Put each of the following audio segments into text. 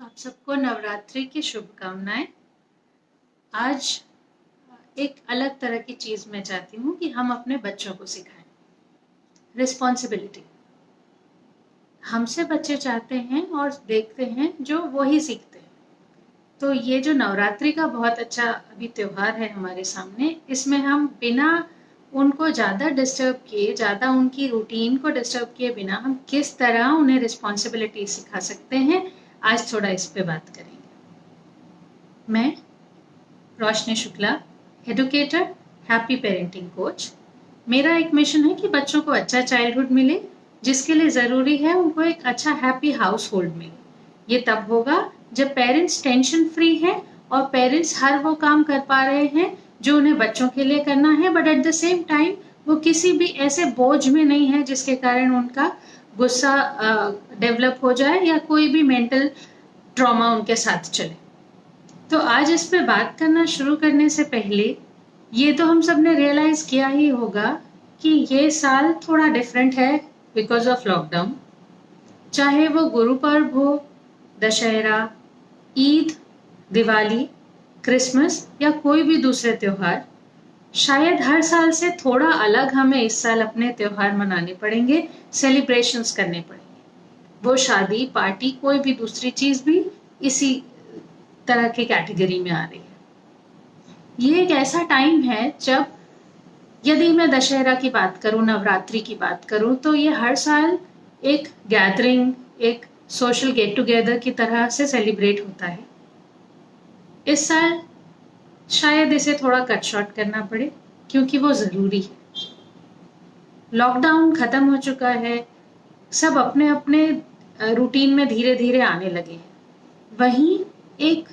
आप सबको नवरात्रि की शुभकामनाएं। आज एक अलग तरह की चीज मैं चाहती हूँ कि हम अपने बच्चों को सिखाएं रिस्पॉन्सिबिलिटी। हमसे बच्चे चाहते हैं और देखते हैं जो वही सीखते हैं। तो ये जो नवरात्रि का बहुत अच्छा अभी त्योहार है हमारे सामने, इसमें हम बिना उनको ज़्यादा डिस्टर्ब किए, ज़्यादा उनकी रूटीन को डिस्टर्ब किए बिना हम किस तरह उन्हें रिस्पॉन्सिबिलिटी सिखा सकते हैं, आज थोड़ा इस पे बात करेंगे। मैं Roshni Shukla, educator, happy parenting coach. मेरा एक मिशन है कि बच्चों को अच्छा चाइल्डहुड मिले, जिसके लिए ज़रूरी है उनको एक अच्छा हैप्पी हाउस होल्ड मिले। ये तब होगा जब पेरेंट्स टेंशन फ्री हैं और पेरेंट्स हर वो काम कर पा रहे हैं जो उन्हें बच्चों के लिए करना है, but at the same time वो किसी भी ऐसे बोझ में नहीं है जिसके कारण उनका गुस्सा डेवलप हो जाए या कोई भी मेंटल ट्रॉमा उनके साथ चले। तो आज इस पे बात करना शुरू करने से पहले ये तो हम सब ने रियलाइज किया ही होगा कि ये साल थोड़ा डिफरेंट है बिकॉज ऑफ लॉकडाउन। चाहे वो गुरु पर्व हो, दशहरा, ईद, दिवाली, क्रिसमस या कोई भी दूसरे त्योहार, शायद हर साल से थोड़ा अलग हमें इस साल अपने त्योहार मनाने पड़ेंगे, सेलिब्रेशंस करने पड़ेंगे। वो शादी, पार्टी, कोई भी दूसरी चीज भी इसी तरह की कैटेगरी में आ रही है। ये एक ऐसा टाइम है जब, यदि मैं दशहरा की बात करूं, नवरात्रि की बात करूं, तो ये हर साल एक गैदरिंग, एक सोशल गेट टुगेदर की तरह से सेलिब्रेट होता है। इस साल शायद इसे थोड़ा कट शॉर्ट करना पड़े क्योंकि वो जरूरी है। लॉकडाउन खत्म हो चुका है, सब अपने अपने रूटीन में धीरे धीरे आने लगे हैं। वहीं एक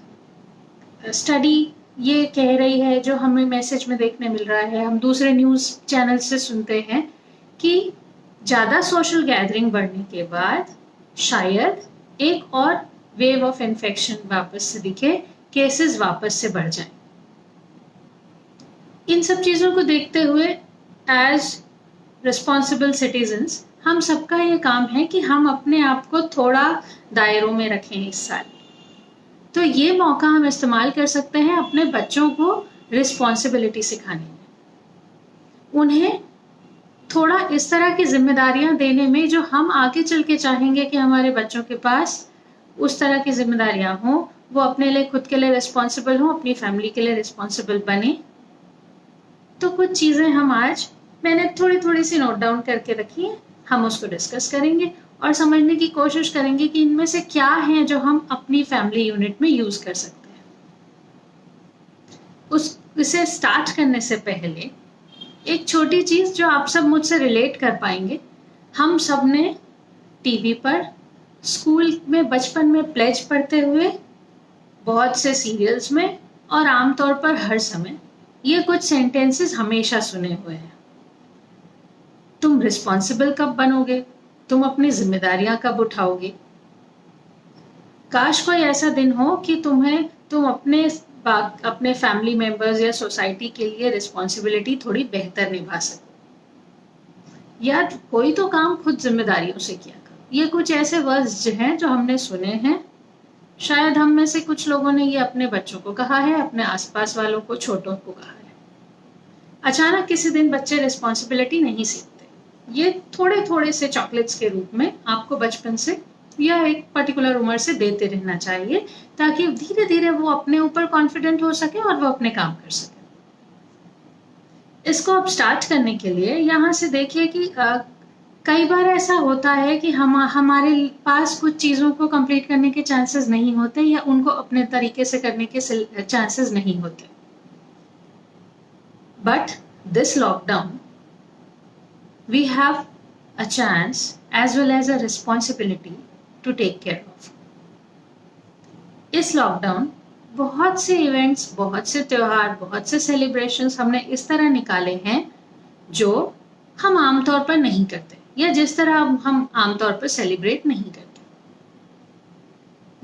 स्टडी ये कह रही है, जो हमें मैसेज में देखने मिल रहा है, हम दूसरे न्यूज़ चैनल से सुनते हैं कि ज़्यादा सोशल गैदरिंग बढ़ने के बाद शायद एक और वेव ऑफ इन्फेक्शन वापस से दिखे, केसेस वापस से बढ़ जाएं। इन सब चीज़ों को देखते हुए एज रिस्पॉन्सिबल सिटीजन्स हम सबका ये काम है कि हम अपने आप को थोड़ा दायरों में रखें इस साल। तो ये मौका हम इस्तेमाल कर सकते हैं अपने बच्चों को रिस्पॉन्सिबिलिटी सिखाने में, उन्हें थोड़ा इस तरह की जिम्मेदारियां देने में जो हम आगे चल के चाहेंगे कि हमारे बच्चों के पास उस तरह की जिम्मेदारियां हों। वो अपने लिए, खुद के लिए रिस्पॉन्सिबल हों, अपनी फैमिली के लिए रिस्पॉन्सिबल बने। तो कुछ चीज़ें हम आज, मैंने थोड़ी थोड़ी सी नोट डाउन करके रखी है, हम उसको डिस्कस करेंगे और समझने की कोशिश करेंगे कि इनमें से क्या है जो हम अपनी फैमिली यूनिट में यूज कर सकते हैं। इसे स्टार्ट करने से पहले एक छोटी चीज जो आप सब मुझसे रिलेट कर पाएंगे, हम सब ने टीवी पर, स्कूल में बचपन में प्लेज पढ़ते हुए, बहुत से सीरियल्स में और आमतौर पर हर समय ये कुछ सेंटेंसेस हमेशा सुने हुए हैं। तुम रिस्पॉन्सिबल कब बनोगे? तुम अपनी जिम्मेदारियां कब उठाओगे? काश कोई ऐसा दिन हो कि तुम अपने फैमिली मेंबर्स या सोसाइटी के लिए रिस्पॉन्सिबिलिटी थोड़ी बेहतर निभा सको, या कोई तो काम खुद जिम्मेदारियों से किया करो। ये कुछ ऐसे वर्ड्स हैं जो हमने सुने हैं। शायद हम में से कुछ लोगों ने ये अपने बच्चों को कहा है, अपने आसपास वालों को, छोटों को कहा है। अचानक किसी दिन बच्चे रिस्पॉन्सिबिलिटी नहीं सीखते। ये थोड़े थोड़े से चॉकलेट्स के रूप में आपको बचपन से या एक पर्टिकुलर उम्र से देते रहना चाहिए, ताकि धीरे धीरे वो अपने ऊपर कॉन्फिडेंट हो सके और वो अपने काम कर सके। इसको अब स्टार्ट करने के लिए यहाँ से देखिए कि कई बार ऐसा होता है कि हमारे पास कुछ चीज़ों को कंप्लीट करने के चांसेस नहीं होते या उनको अपने तरीके से करने के चांसेस नहीं होते। But this lockdown we have a chance as well as a responsibility to take care of. इस लॉकडाउन बहुत से इवेंट्स, बहुत से त्योहार, बहुत से सेलिब्रेशंस हमने इस तरह निकाले हैं जो हम आमतौर पर नहीं करते, या जिस तरह हम आमतौर पर सेलिब्रेट नहीं करते।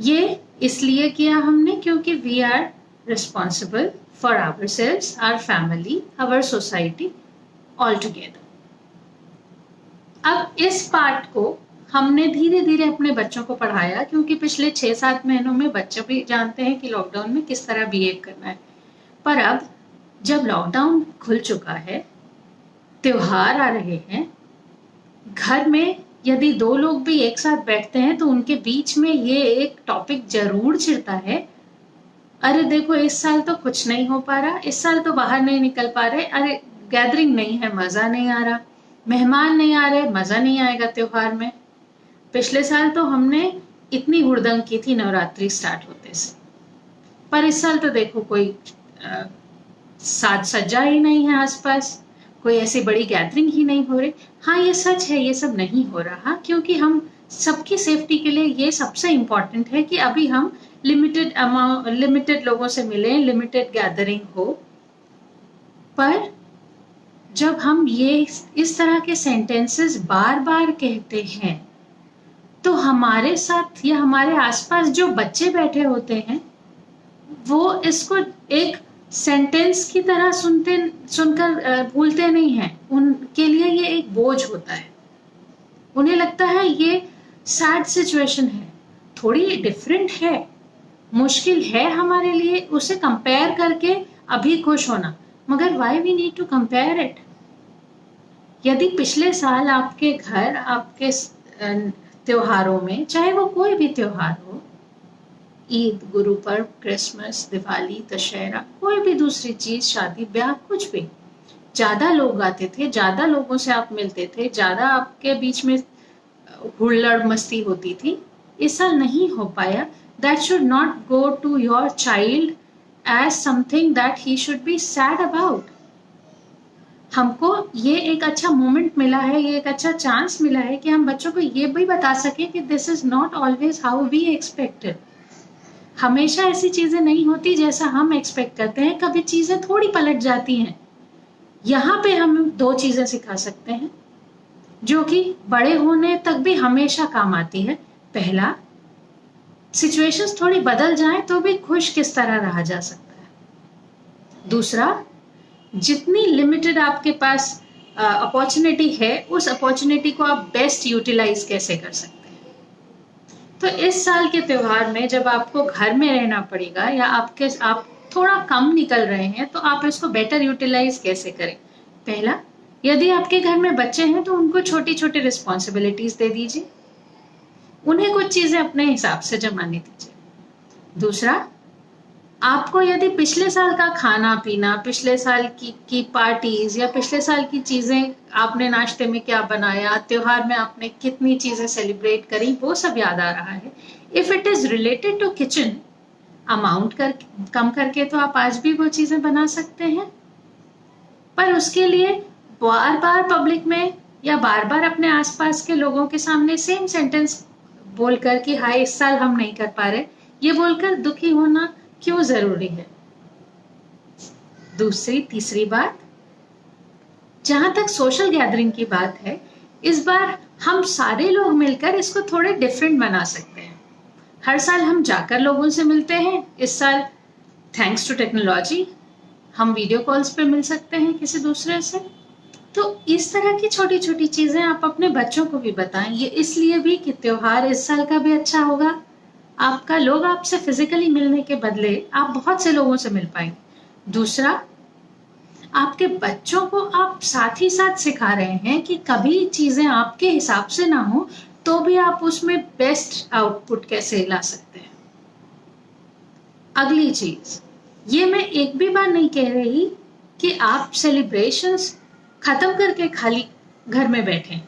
ये इसलिए किया हमने क्योंकि we are responsible for ourselves, our family, our society all together. अब इस पार्ट को हमने धीरे धीरे अपने बच्चों को पढ़ाया, क्योंकि पिछले 6-7 महीनों में बच्चे भी जानते हैं कि लॉकडाउन में किस तरह बिहेव करना है। पर अब जब लॉकडाउन खुल चुका है, त्योहार आ रहे हैं, घर में यदि 2 लोग भी एक साथ बैठते हैं तो उनके बीच में ये एक टॉपिक जरूर छिड़ता है, अरे देखो इस साल तो कुछ नहीं हो पा रहा, इस साल तो बाहर नहीं निकल पा रहे, अरे गैदरिंग नहीं है, मजा नहीं आ रहा, मेहमान नहीं आ रहे, मजा नहीं आएगा त्योहार में। पिछले साल तो हमने इतनी हुड़दंग की थी नवरात्रि स्टार्ट होते से, पर इस साल तो देखो कोई साज सज्जा ही नहीं है आसपास, कोई ऐसी बड़ी गैदरिंग ही नहीं हो रही। हाँ ये सच है, ये सब नहीं हो रहा क्योंकि हम सबकी सेफ्टी के लिए ये सबसे इम्पोर्टेंट है कि अभी हम लिमिटेड लोगों से मिलें, लिमिटेड गैदरिंग हो। पर जब हम ये इस तरह के सेंटेंसेस बार बार कहते हैं तो हमारे साथ या हमारे आसपास जो बच्चे बैठे होते हैं वो इसको एक सेंटेंस की तरह सुनकर भूलते नहीं हैं। उनके लिए ये एक बोझ होता है, उन्हें लगता है ये सैड सिचुएशन है, थोड़ी डिफरेंट है, मुश्किल है हमारे लिए उसे कंपेयर करके अभी खुश होना। मगर why we need to compare it? यदि पिछले साल आपके घर आपके त्योहारों में, चाहे वो कोई भी त्योहार हो, ईद, गुरु पर्व, क्रिसमस, दिवाली, दशहरा, कोई भी दूसरी चीज, शादी ब्याह, कुछ भी, ज्यादा लोग आते थे, ज्यादा लोगों से आप मिलते थे, ज्यादा आपके बीच में हुल्लड़ मस्ती होती थी, इस साल नहीं हो पाया। That should not go to your child as something that he should be sad about. हमको ये एक अच्छा मोमेंट मिला है, ये एक अच्छा चांस मिला है कि हम बच्चों को ये भी बता सके कि this is not always how we expected. हमेशा ऐसी चीजें नहीं होती जैसा हम एक्सपेक्ट करते हैं, कभी चीजें थोड़ी पलट जाती हैं। यहाँ पे हम 2 चीजें सिखा सकते हैं जो कि बड़े होने तक भी हमेशा काम आती है। पहला, सिचुएशंस थोड़ी बदल जाएं तो भी खुश किस तरह रहा जा सकता है। दूसरा, जितनी लिमिटेड आपके पास अपॉर्चुनिटी है, उस अपॉर्चुनिटी को आप बेस्ट यूटिलाइज कैसे कर सकते हैं। तो इस साल के त्योहार में जब आपको घर में रहना पड़ेगा या आप थोड़ा कम निकल रहे हैं, तो आप इसको बेटर यूटिलाइज कैसे करें। पहला, यदि आपके घर में बच्चे हैं तो उनको छोटी छोटी रिस्पॉन्सिबिलिटीज दे दीजिए, उन्हें कुछ चीजें अपने हिसाब से जमाने दीजिए। दूसरा, आपको यदि पिछले साल का खाना पीना, पिछले साल की पार्टीज या पिछले साल की चीजें, आपने नाश्ते में क्या बनाया, त्योहार में आपने कितनी चीजें सेलिब्रेट करी, वो सब याद आ रहा है, if it is related to kitchen, amount कम करके तो आप आज भी वो चीजें बना सकते हैं। पर उसके लिए बार बार पब्लिक में या बार बार अपने आसपास के लोगों के सामने सेम सेंटेंस बोलकर कि हाय इस साल हम नहीं कर पा रहे, ये बोलकर दुखी होना क्यों जरूरी है। तीसरी बात, जहां तक सोशल गैदरिंग की बात है, इस बार हम सारे लोग मिलकर इसको थोड़े डिफरेंट बना सकते हैं। हर साल हम जाकर लोगों से मिलते हैं, इस साल थैंक्स टू टेक्नोलॉजी हम वीडियो कॉल्स पे मिल सकते हैं किसी दूसरे से। तो इस तरह की छोटी छोटी चीजें आप अपने बच्चों को भी बताएं, ये इसलिए भी कि त्योहार इस साल का भी अच्छा होगा आपका, लोग आपसे फिजिकली मिलने के बदले आप बहुत से लोगों से मिल पाएंगे। दूसरा, आपके बच्चों को आप साथ ही साथ सिखा रहे हैं कि कभी चीजें आपके हिसाब से ना हो तो भी आप उसमें बेस्ट आउटपुट कैसे ला सकते हैं। अगली चीज, ये मैं एक भी बार नहीं कह रही कि आप सेलिब्रेशंस खत्म करके खाली घर में बैठें।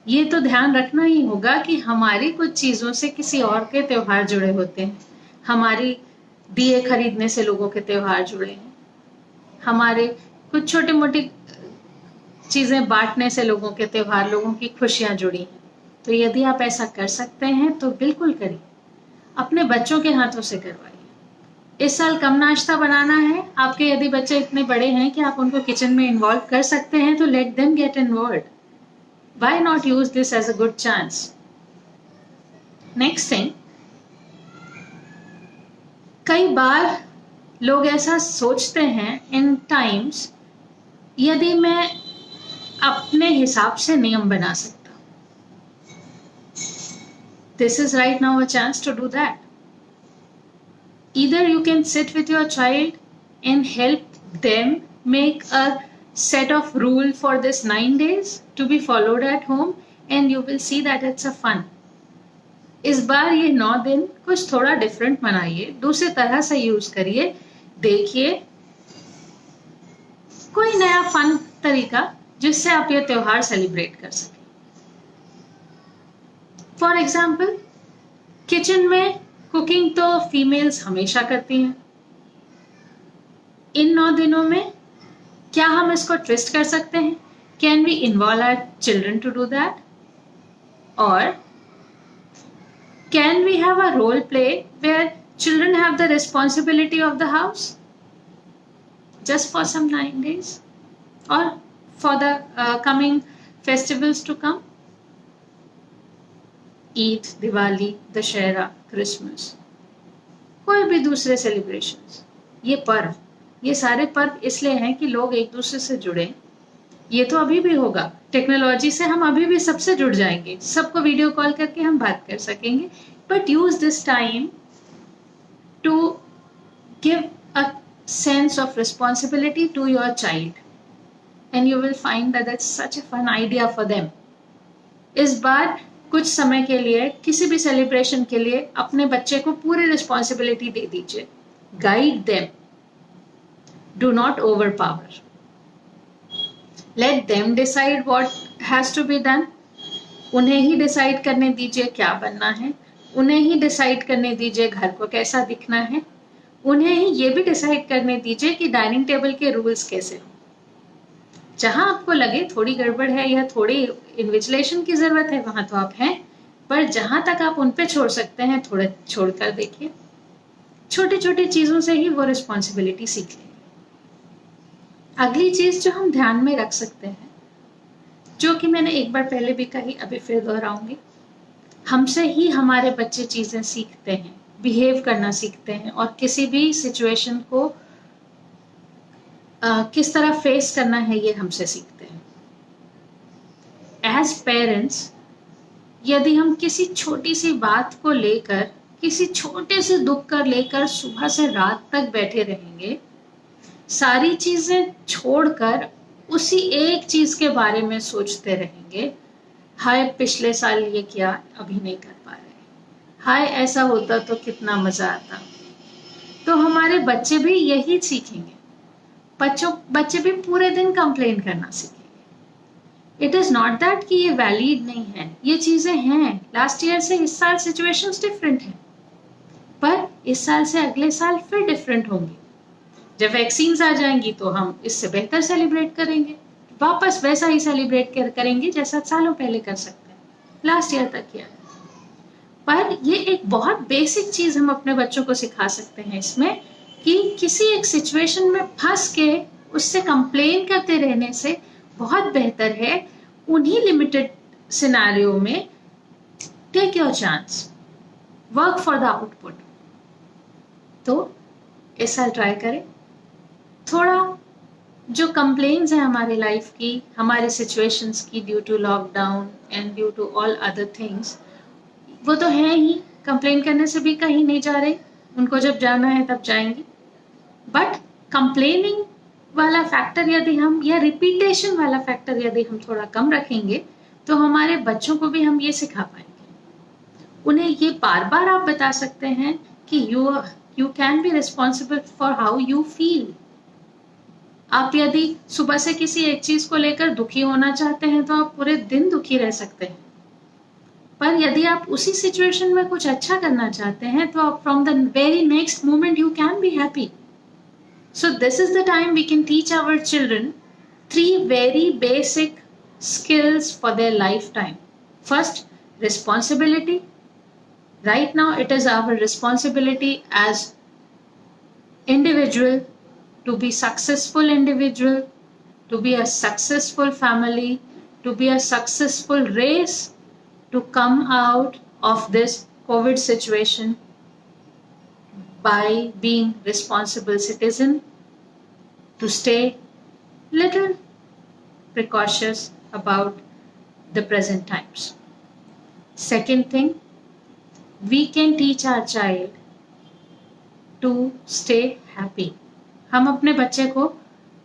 ये तो ध्यान रखना ही होगा कि हमारी कुछ चीजों से किसी और के त्योहार जुड़े होते हैं, हमारी दिए खरीदने से लोगों के त्योहार जुड़े हैं, हमारे कुछ छोटी मोटी चीजें बांटने से लोगों के त्योहार, लोगों की खुशियां जुड़ी हैं। तो यदि आप ऐसा कर सकते हैं तो बिल्कुल करिए, अपने बच्चों के हाथों से करवाइए। इस साल कम नाश्ता बनाना है, आपके यदि बच्चे इतने बड़े हैं कि आप उनको किचन में इन्वॉल्व कर सकते हैं तो let them get involve. Why not use this as a good chance? Next thing, कई बार लोग ऐसा सोचते हैं इन टाइम्स, यदि मैं अपने हिसाब से नियम बना सकता, This is right now a chance to do that. Either you can sit with your child and help them make a set of rule for this 9 days to be followed at home, and you will see that it's a fun. इस बार ये 9 दिन कुछ थोड़ा different मनाइए, दूसरे तरह से use करिए, देखिए कोई नया फन तरीका जिससे आप ये त्योहार सेलिब्रेट कर सकें. फॉर एग्जाम्पल, किचन में कुकिंग तो फीमेल्स हमेशा करती हैं. इन 9 दिनों में क्या हम इसको ट्विस्ट कर सकते हैं? Can we involve our children to do that? और can we have a role play where children have the responsibility of the house just for some 9 days or for the coming festivals to come? Eid, Diwali, Dashera, Christmas, कोई भी दूसरे celebrations, ये पर्व, ये सारे पर्व इसलिए हैं कि लोग एक दूसरे से जुड़े. ये तो अभी भी होगा, टेक्नोलॉजी से हम अभी भी सबसे जुड़ जाएंगे, सबको वीडियो कॉल करके हम बात कर सकेंगे. But use this time to give a sense of responsibility to your child and you will find that that's such a fun idea for them. इस बार कुछ समय के लिए किसी भी सेलिब्रेशन के लिए अपने बच्चे को पूरी रिस्पॉन्सिबिलिटी दे दीजिए. Guide them, do not over power. Let them decide what has to be done. उन्हें ही डिसाइड करने दीजिए क्या बनना है, उन्हें ही डिसाइड करने दीजिए घर को कैसा दिखना है, उन्हें ही ये भी डिसाइड करने दीजिए कि डाइनिंग टेबल के रूल्स कैसे हो. जहां आपको लगे थोड़ी गड़बड़ है या थोड़ी इन्विजिलेशन की जरूरत है वहां तो आप हैं, पर जहां तक आप उन पे छोड़ सकते हैं थोड़े छोड़कर देखिए. छोटी छोटी चीजों से ही वो रिस्पॉन्सिबिलिटी सीख लें. अगली चीज जो हम ध्यान में रख सकते हैं, जो कि मैंने एक बार पहले भी कही, अभी फिर दोहराऊंगी, हमसे ही हमारे बच्चे चीजें सीखते हैं, बिहेव करना सीखते हैं और किसी भी सिचुएशन को किस तरह फेस करना है ये हमसे सीखते हैं. एज पेरेंट्स, यदि हम किसी छोटी सी बात को लेकर, किसी छोटे से दुख कर लेकर सुबह से रात तक बैठे रहेंगे, सारी चीजें छोड़कर उसी एक चीज के बारे में सोचते रहेंगे, हाय पिछले साल ये किया अभी नहीं कर पा रहे, हाय ऐसा होता तो कितना मजा आता, तो हमारे बच्चे भी यही सीखेंगे. बच्चे भी पूरे दिन कंप्लेन करना सीखेंगे. इट इज नॉट दैट कि ये वैलिड नहीं है, ये चीजें हैं. लास्ट ईयर से इस साल सिचुएशंस डिफरेंट है, पर इस साल से अगले साल फिर डिफरेंट होंगी. जब वैक्सीन्स आ जाएंगी तो हम इससे बेहतर सेलिब्रेट करेंगे, वापस वैसा ही सेलिब्रेट करेंगे जैसा सालों पहले कर सकते हैं, लास्ट ईयर तक किया. पर ये एक बहुत बेसिक चीज हम अपने बच्चों को सिखा सकते हैं इसमें, कि किसी एक सिचुएशन में फंस के उससे कंप्लेन करते रहने से बहुत बेहतर है उन्हीं लिमिटेड सिनेरियो में take your chance, work for the output. तो इस साल ट्राई करें, थोड़ा जो कंप्लेन्स हैं हमारी लाइफ की, हमारे सिचुएशंस की, due to lockdown and due to all other things, वो तो हैं ही, कंप्लेन करने से भी कहीं नहीं जा रहे, उनको जब जाना है तब जाएंगे. बट कंप्लेनिंग वाला फैक्टर यदि हम, या रिपीटेशन वाला फैक्टर यदि हम थोड़ा कम रखेंगे, तो हमारे बच्चों को भी हम ये सिखा पाएंगे. उन्हें ये बार बार आप बता सकते हैं कि you can be responsible for how you feel. आप यदि सुबह से किसी एक चीज को लेकर दुखी होना चाहते हैं तो आप पूरे दिन दुखी रह सकते हैं, पर यदि आप उसी सिचुएशन में कुछ अच्छा करना चाहते हैं तो आप from the very next moment you can be happy. So this is the time we can teach our children 3 very basic skills for their lifetime. First, responsibility. Right now it is our responsibility as individual to be successful individual, to be a successful family, to be a successful race, to come out of this COVID situation by being responsible citizen, to stay little precautious about the present times. Second thing, we can teach our child to stay happy. हम अपने बच्चे को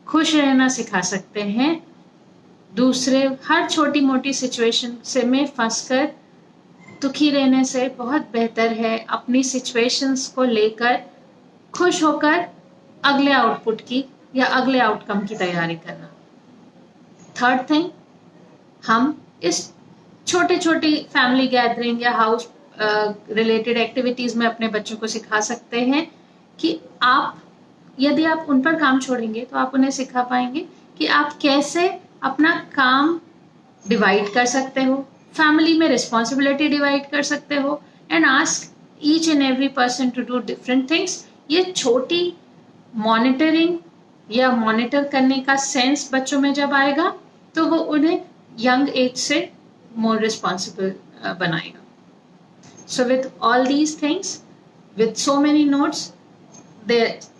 खुश रहना सिखा सकते हैं. दूसरे हर छोटी मोटी सिचुएशन से में फंसकर दुखी रहने से बहुत बेहतर है अपनी सिचुएशंस को लेकर खुश होकर अगले आउटपुट की या अगले आउटकम की तैयारी करना. थर्ड थिंग, हम इस छोटे छोटी फैमिली गैदरिंग या हाउस रिलेटेड एक्टिविटीज में अपने बच्चों को सिखा सकते हैं कि आप यदि आप उन पर काम छोड़ेंगे तो आप उन्हें सिखा पाएंगे कि आप कैसे अपना काम डिवाइड कर सकते हो, फैमिली में रिस्पॉन्सिबिलिटी डिवाइड कर सकते हो, and ask each and every person to do different things. ये छोटी मॉनिटरिंग या मॉनिटर करने का सेंस बच्चों में जब आएगा तो वो उन्हें यंग एज से मोर रिस्पॉन्सिबल बनाएगा. So with all these things, with so many notes,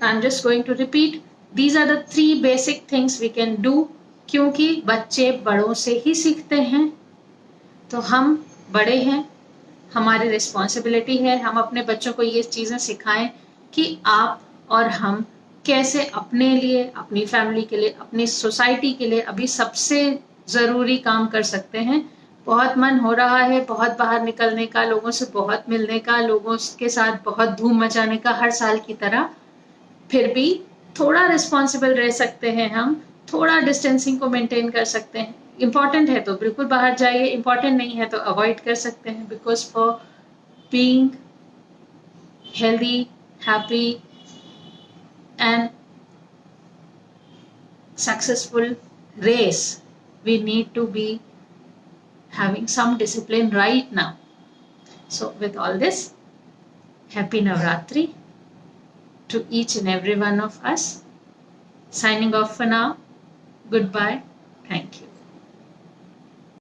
I'm just going to repeat. These are the 3 basic things we can do. क्योंकि बच्चे बड़ों से ही सीखते हैं, तो हम बड़े हैं, हमारी रिस्पॉन्सिबिलिटी है हम अपने बच्चों को ये चीज़ें सिखाएं कि आप और हम कैसे अपने लिए, अपनी फैमिली के लिए, अपनी सोसाइटी के लिए अभी सबसे ज़रूरी काम कर सकते हैं. बहुत मन हो रहा है बहुत बाहर निकलने का, लोगों से बहुत मिलने का, लोगों के साथ बहुत धूम मचाने का हर साल की तरह. फिर भी थोड़ा रिस्पॉन्सिबल रह सकते हैं हम, थोड़ा डिस्टेंसिंग को मेंटेन कर सकते हैं. इम्पॉर्टेंट है तो बिल्कुल बाहर जाइए, इम्पॉर्टेंट नहीं है तो अवॉइड कर सकते हैं. Because for being healthy, happy and successful race, we need to be having some discipline right now. So with all this, happy Navratri to each and every one of us. Signing off for now. Goodbye. Thank you.